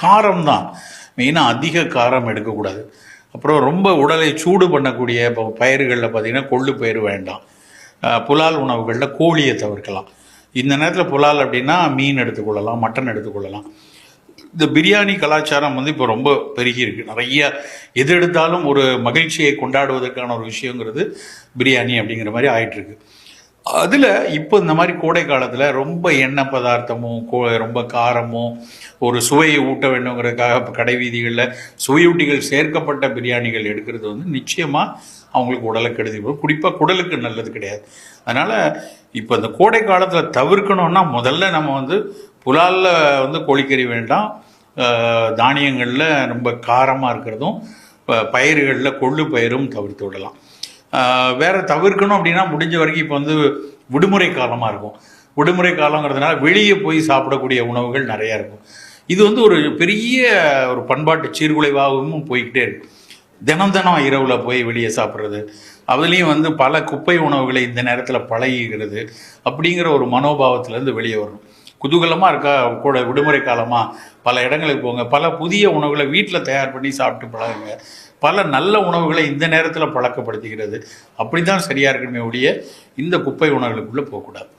காரம் தான் மெயினாக, அதிக காரம் எடுக்கக்கூடாது. அப்புறம் ரொம்ப உடலை சூடு பண்ணக்கூடிய இப்போ பயிர்களில் பார்த்திங்கன்னா கொள்ளு பயிர் வேண்டாம். புலால் உணவுகளில் கோழியை தவிர்க்கலாம். இந்த நேரத்தில் புலால் அப்படின்னா மீன் எடுத்துக்கொள்ளலாம், மட்டன் எடுத்துக்கொள்ளலாம். இந்த பிரியாணி கலாச்சாரம் வந்து இப்போ ரொம்ப பெருகி இருக்குது. நிறைய எது எடுத்தாலும் ஒரு மகிழ்ச்சியை கொண்டாடுவதற்கான ஒரு விஷயங்கிறது பிரியாணி அப்படிங்கிற மாதிரி ஆயிட்டுருக்கு. அதில் இப்போ இந்த மாதிரி கோடை காலத்தில் ரொம்ப எண்ணெய் பதார்த்தமும் ரொம்ப காரமும் ஒரு சுவையை ஊட்ட வேண்டுங்கிறதுக்காக இப்போ கடை வீதிகளில் சுவையூட்டிகள் சேர்க்கப்பட்ட பிரியாணிகள் எடுக்கிறது வந்து நிச்சயமாக அவங்களுக்கு உடலை கெடுதி, குறிப்பாக குடலுக்கு நல்லது கிடையாது. அதனால் இப்போ இந்த கோடை காலத்தில் தவிர்க்கணுன்னா முதல்ல நம்ம வந்து புலாலில் வந்து கோழிக்கறி வேண்டாம், தானியங்களில் ரொம்ப காரமாக இருக்கிறதும் பயிர்களில் கொள்ளு பயிரும் தவிர்த்து விடலாம். வேறு தவிர்க்கணும் அப்படின்னா முடிஞ்ச வரைக்கும் இப்போ வந்து விடுமுறை காலமாக இருக்கும். விடுமுறை காலங்கிறதுனால வெளியே போய் சாப்பிடக்கூடிய உணவுகள் நிறையா இருக்கும். இது வந்து ஒரு பெரிய ஒரு பண்பாட்டு சீர்குலைவாகவும் போய்கிட்டே இருக்கு. தினம் தினம் இரவில் போய் வெளியே சாப்பிட்றது, அதுலேயும் வந்து பல குப்பை உணவுகளை இந்த நேரத்தில் பழகிக்கிறது அப்படிங்கிற ஒரு மனோபாவத்திலேருந்து வெளியே வரணும். குதூகலமாக இருக்கா கூட விடுமுறை காலமாக பல இடங்களுக்கு போங்க, பல புதிய உணவுகளை வீட்டில் தயார் பண்ணி சாப்பிட்டு பழகுங்க. பல நல்ல உணவுகளை இந்த நேரத்தில் பழக்கப்படுத்திக்கிறது அப்படி தான் சரியாக இருக்கணுமே ஒழிய இந்த குப்பை உணவுகளுக்குள்ளே போகக்கூடாது.